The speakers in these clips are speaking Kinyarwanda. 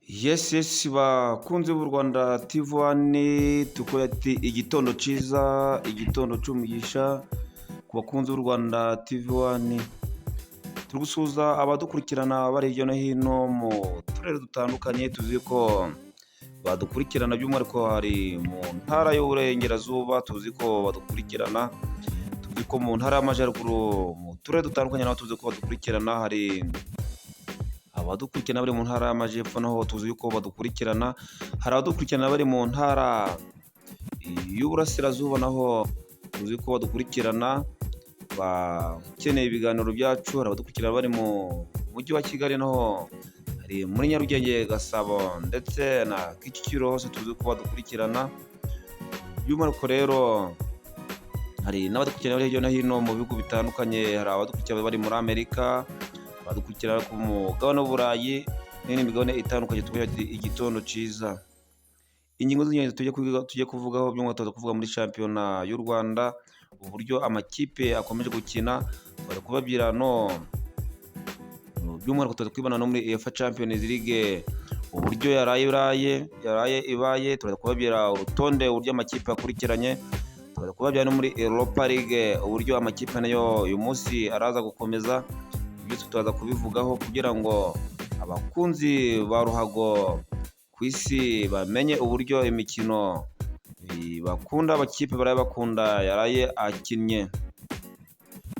Yes bakunzi b'u Rwanda TV1 tukora ati igitondo ciza, igitondo c'umugisha ku bakunzi b'u Rwanda TV1. Turi gusuhuza abadukurikirana bari hirya no hino mu turere dutandukanye. Tuzi ko badukurikirana by'umwihariko hari mu ntara y'uburengerazuba, tuzi ko badukurikirana, tuzi ko mu ntara y'amajyaruguru mu turere dutandukanye naho tuzi ko badukurikirana, hari abadukurikirana bari mu ntara y'amajyepfo naho tuzi ko badukurikirana, hari abadukurikirana bari mu ntara y'uburasirazuba naho tuzi ko badukurikirana bakeneye ibiganiro byacu, hari abadukurikirana bari mu mujyi wa Kigali naho hari muri Nyarugenge, Gasabo ndetse na Kicukiro, hose tuzi ko badukurikirana by'umwihariko. Rero hari n'abadukurikirana bari hirya no hino mu bihugu bitandukanye, hari abadukurikirana bari muri Amerika, badukurikirana ku mugabane w'Uburayi n'indi migabane itandukanye. Tugira igitondo cyiza. Ingingo z'ingenzi tujye kuvugaho by'umwihariko kuvuga muri shampiyona y'u Rwanda, uburyo amakipe akomeje gukina, bari kubabwira by'umwihariko turi kwibana no muri UEFA Champions League uburyo yaraye ibaye, turi kubabwira urutonde uburyo amakipe akurikiranye, turi kubabwira no muri Europa League uburyo amakipe nayo uyu munsi araza gukomeza. Byose turaza kubivugaho kugira ngo abakunzi ba ruhago ku isi bamenye uburyo imikino bakunda, amakipe barayabakunda yaraye akinnye.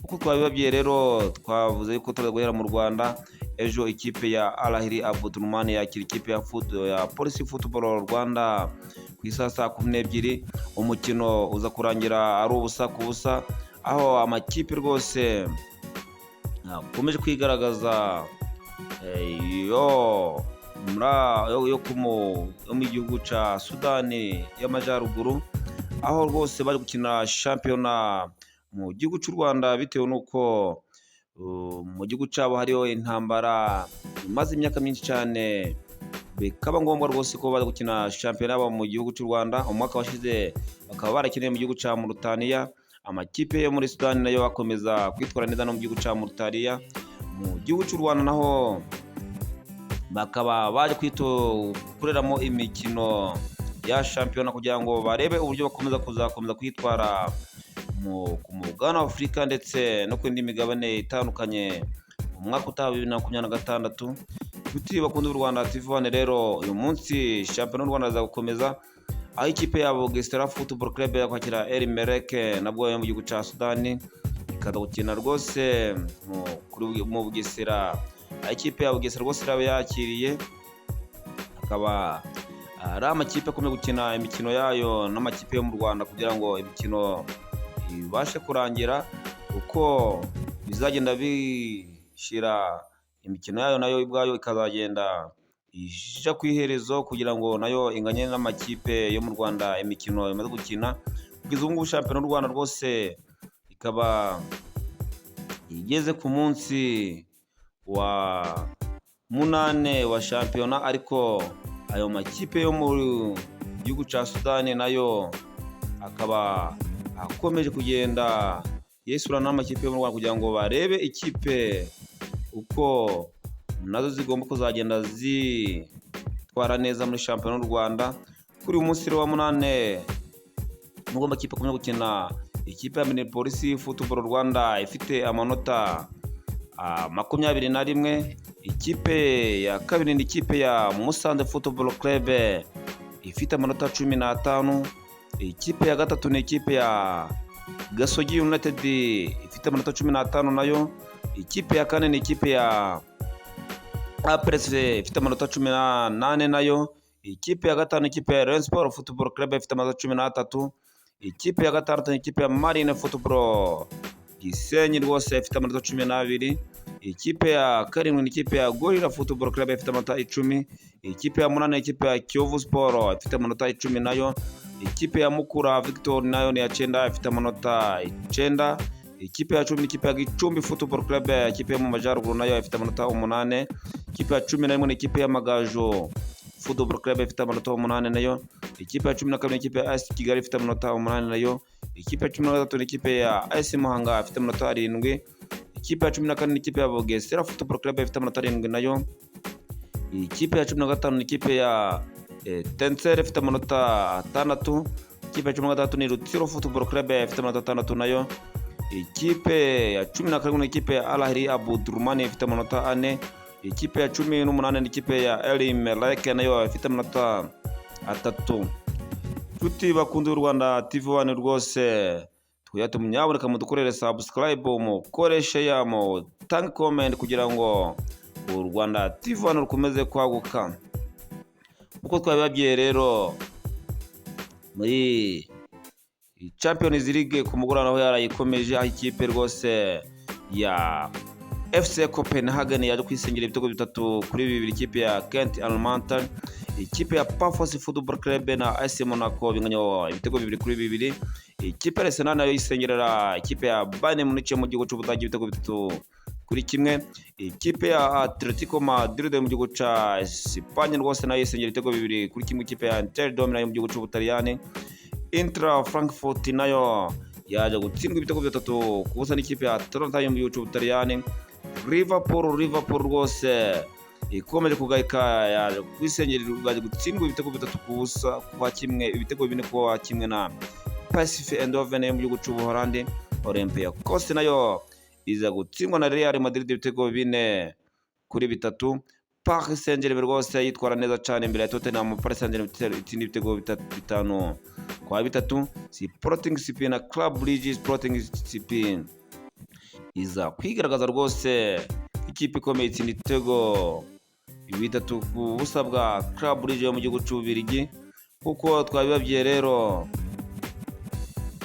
Uko twabibabwiye rero, twavuze ko turaza guhera mu Rwanda. Ejo ikipe ya Al Ahly Omdurman yakira ikipe ya Police Football Rwanda ku isaha saa 12. Umukino uza kurangira ari ubusa ku busa, aho amakipe rwose akomeje kwigaragaza yo mu gihugu cya Sudani y'Amajyaruguru, aho rwose bari gukina shampiyona mu gihugu cy'u Rwanda, bitewe n'uko mu gihugu cyabo hariho intambara imaze imyaka myinshi cyane, bikaba ngombwa rwose ko bari gukina shampiyona yabo mu gihugu cy'u Rwanda. Umwaka washize bakaba barakeneye mu gihugu cya Mauritania. Amakipe yo muri Sudani nayo akomeza kwitwara neza no mu gihugu cya Mauritania. Mu gihugu cy'u Rwanda naho bakaba baje gukoreramo imikino ya shampiyona kugira ngo barebe uburyo bakomeza kuzakomeza kwitwara ku mugabane wa Afurika ndetse no ku yindi migabane itandukanye mu mwaka utaha 2026. Inshuti bakunze u Rwanda TV1, rero uyu munsi shampiyona y'u Rwanda iza gukomeza, aho ikipe yabo Bugesera Football Club yakwakira El Merreikh nabwo yo mu gihugu cya Sudani, ikaza gukina rwose mu Bugesera. Ikipe ya Bugesera rwose iraba yakiriye, akaba ari amakipe akomeye gukina imikino yayo n'amakipe yo mu Rwanda kugira ngo imikino ibashe kurangira. Uko bizagenda bishira, imikino yayo nayo ibwayo ikazagenda ija ku iherezo kugira ngo nayo inganye n'amakipe yo mu Rwanda imikino imaze gukina. Kugeza ubu ngubu shampiyona y'u Rwanda rwose ikaba igeze ku munsi wa 8 wa shampiyona, ariko ayo makipe yo mu gihugu cya Sudani nayo akaba akomeje kugenda yesura n'amakipe yo mu Rwanda kugira ngo barebe ikipe uko nazo zigomba kuzagenda zitwara neza muri shampiyona y'u Rwanda. Kuri uyu munsi wa 8 nubwo amakipe akomeye gukina, ikipe ya Police Football Rwanda ifite amanota 21, ikipe ya kabiri ni ikipe ya Musanze Football Club ifite amanota 15, ikipe ya gatatu ni ikipe ya Gasogi United ifite amanota 15 nayo, ikipe ya kane ni ikipe ya APRS ifite amanota 18 nayo, ikipe ya gatanu ikipe ya Rayon Sport Football Club ifite amanota 13, ikipe ya gatandatu ni ikipe ya Marine Football Gisenyi rwose ifite amanota 12, ikipe ya karindwi ni ikipe ya Gorilla Football Club ifite amanota 10, ikipe ya munani ikipe ya Kiyovu Sport ifite amanota 10 nayo, ikipe ya Mukura Victor nayo ni ya 9 ifite amanota 9, ikipe ya 10 ni ikipe ya Gicumbi Football Club, ikipe yo mu Majyaruguru nayo ifite amanota 8, ikipe ya 11 ni ikipe ya Magajo Football Club ifite amanota 8 nayo, ikipe ya 12 ni ikipe ya AS Kigali ifite amanota 8 nayo, ikipe ya 13 ni ikipe ya AS Muhanga ifite amanota 7, ikipe ya 14 ni ikipe ya Bugesera Football Club ifite amanota 7 nayo, ikipe ya 15 ni ikipe ya Tenseri ifite amanota 6. Ikipe ya 16 ni Rutsiro Football Club ifite amanota 6 nayo. Ikipe ya 17 ni ikipe ya Al Ahly Abudurmani ifite amanota 4. Ikipe ya 18 ni ikipe ya El Merreikh nayo ifite amanota 3. Tuti bakunze u Rwanda TV1 rwose twiyate munyaboneka mudukorere subscribe mukoreshe yamo tange comment kugira ngo u Rwanda TV1 rukomeze kwaguka. Uko twabibabwiye rero muri Champions League ku mugoroba aho yarayikomeje, aho ikipe rwose ya FC Copenhagen yaje kwisengera ibitego 3-2 ikipe ya Kent Almantar. Ikipe ya Pafos Football Club na AS Monaco binganya ibitego 2-2. Ikipe ya Arsenal nayo yisengerera ikipe ya Bayern Munich mu gihugu cy'Ubudage ibitego 3-1. Ikipe ya Atletico Madrid mu gihugu cya Espagne rwose nayo yisengera ibitego 2-1 ikipe ya Inter de Milan mu gihugu cy'Ubutaliyani. Intra Frankfurt nayo yaje gutsindwa ibitego 3-0 n'ikipe ya Atalanta mu gihugu cy'Ubutaliyani. Liverpool rwose ikomeje kugayika yaje kwisengera ugaje gutsindwa ibitego 3-0 kwa kimwe, ibitego 4 kwa kimwe na PSV Eindhoven mu gihugu cy'Ubuholandi. Olympiacos nayo iza gutsindwa na Real Madrid ibitego 4-3. Paris Saint-Germain rwose yitwara neza cyane imbere ya Tottenham. Paris Saint-Germain itsinda ibitego 5-3. Sporting CP na Club Brugge. Sporting CP iza kwigaragaza rwose ikipe ikomeye itsinda ibitego 3-0 bwa Club Brugge mu gihugu cy'Ububiligi. Kuko twabibabwiye rero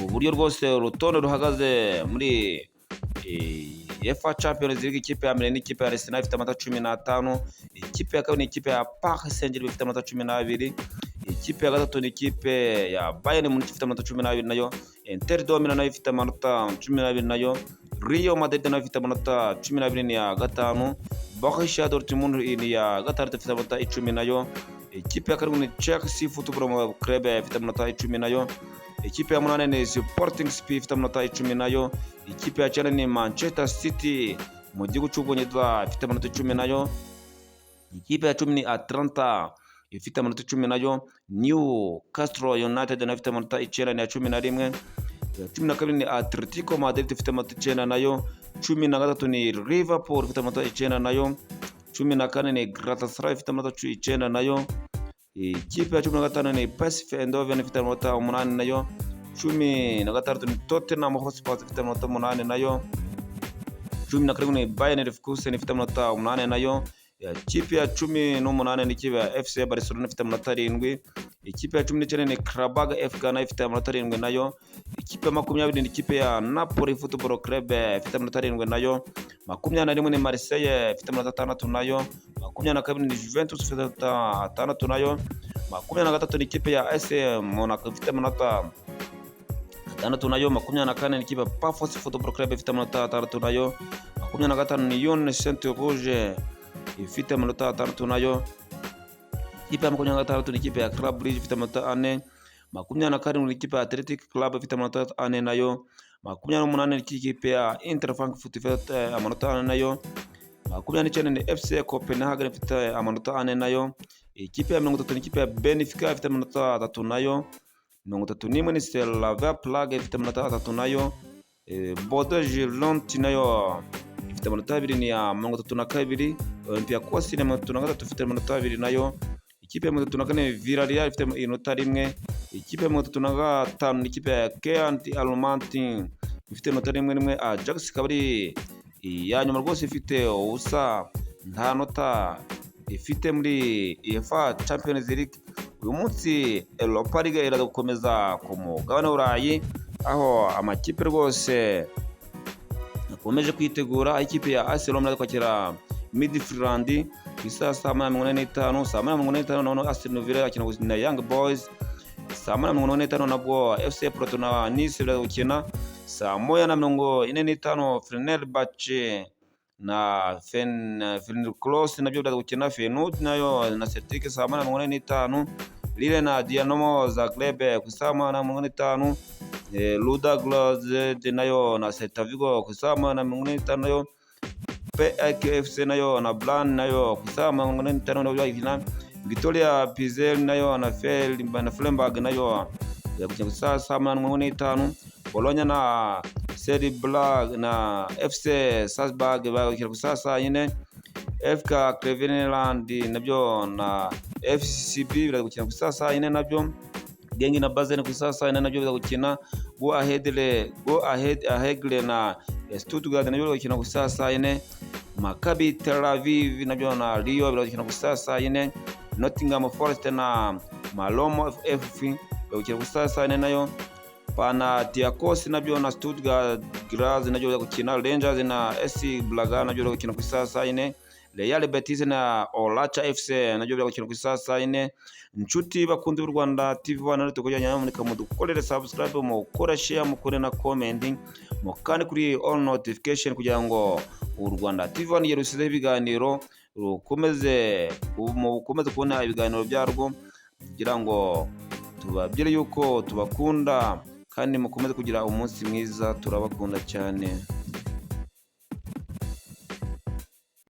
uburyo rwose urutonde ruhagaze muri UEFA Champions League, ikipe ya mbere ni ikipe ya Arsenal ifite amanota 15. Ikipe ya kabiri ni ikipe ya Paris Saint-Germain ifite amanota 12. Ikipe ya gatatu ni ikipe ya Bayern Munich ifite amanota 12 nayo. Inter de Milan nayo ifite amanota 12 nayo. Real Madrid nayo ifite amanota 12 ni ya gatanu. Borussia Dortmund ni ya gatandatu ifite amanota 10 nayo. Ikipe ya karindwi ni Chelsea Football Club ifite amanota 10 nayo. Ikipe ya 8 ni Sporting CP ifite amanota 10 nayo. Ikipe ya 9 ni Manchester City mu gihugu cy'Ubwongereza ifite amanota 10 nayo. Ikipe ya 10 ni Atlanta ifite amanota 10 nayo. Newcastle United nayo ifite amanota 9 na 11. 12 ni Atletico Madrid ifite amanota 9 nayo. 13 ni Liverpool ifite amanota 9 nayo. 14 ni Galatasaray ifite amanota 9 nayo. Ikipe ya 15 ni PSV Eindhoven ifite amanota 8 nayo. 16 ni Tottenham Hotspur ifite amanota 8 nayo. 17 ni Bayern Leverkusen ifite amanota 8 nayo. Ikipe ya 18 ni ikipe ya FC Barcelona ifite amanota 7. Ikipe ya 19 ni Karabag FK nayo ifite amanota 7 nayo. Ikipe ya 20 ni ikipe ya Napoli Football Club ifite amanota 7 nayo. 21 ni Marseille ifite amanota 6 nayo. 22 ni Juventus ifite amanota 6 nayo. 23 ni ikipe ya AS Monaco ifite amanota 6 nayo. 24 ni ikipe ya Pafos Football Club ifite amanota 6 nayo. 25 ni Lyon Saint-Rouge ifite amanota 6 nayo. Ikipe ya 26 ni ikipe ya Club Brugge ifite amanota 4. 27 ni ikipe ya Athletic Club ifite amanota 4 nayo. 28 ni ikipe ya Inter Frankfurt ifite amanota 4 nayo. 29 ni FC Copenhagen ifite amanota 4 nayo. Ikipe ya 30 ni ikipe ya Benfica ifite amanota 3 nayo. 31 ni Slavia Prague ifite amanota 3 nayo. Bordeaux Girondins nayo ifite amanota 2 ni ya 32. Olympiacos ni 33 ifite amanota 2 nayo. Ikipe ya 34 Villarreal ifite amanota 1. Ikipe ya 35 ni ikipe ya Kent Almantar ifite amanota 1. Ajax kabari ya nyuma rwose ifite ubusa nta nota ifite muri UEFA Champions League. Uyu munsi Europa League iraza gukomeza ku mugabane w'Uburayi, aho amakipe rwose akomeje kwitegura. Ikipe ya AS Roma kwakira Midfield ku isaha saa 8:45. Saa 8:45 noneho Aston Villa akina na Young Boys. Saa 8:45 nabwo FC Porto na Nice barakina. Saa 1:45 Fenerbahce na Fenerbahce nabyo barakina. Feyenoord nayo na Celtic saa 8:45. Lille na Dinamo Zagreb ku saa 8:45. Ludogorets nayo na Celta Vigo ku saa 8:45 nayo. PAKFC nayo na Bran nayo ku isaha 45 nabyo bayikina. Victoria Pizel nayo na Flemberg nayo bagukina ku isaha 45. Bologna na Seri Blag na FC Salzburg bagukina ku isaha 4. FK Cleveland nabyo na FCB bagukina ku isaha 4 nabyo. Gengi na Basel ku isaha 4 nabyo bagukina. Go Ahead na Stuttgart nabyo bagukina ku isaha 4. Maccabi Tel Aviv nabyo na Rio bagukina ku isaha 4. Nottingham Forest na Malmo FF bagukina ku isaha 4 nayo. Panathinaikos nabyo na Stuttgart Graz nabyo bagukina. Rangers na SC Braga nabyo bagukina ku isaha 4. Real Betis na Olacha FC nabyo bagukina ku isaha 4. Inshuti bakunze b'u Rwanda TV1 ari tukujyanye nyamuneka mudukorere subscribe, mukora share, mukore na commenting, mukande kuri all notification kugira ngo u Rwanda TV1 yerusizeho ibiganiro rukomeze kubona ibiganiro byarwo, kugira ngo tubabwire yuko tubakunda kandi mukomeze kugira umunsi mwiza. Turabakunda cyane.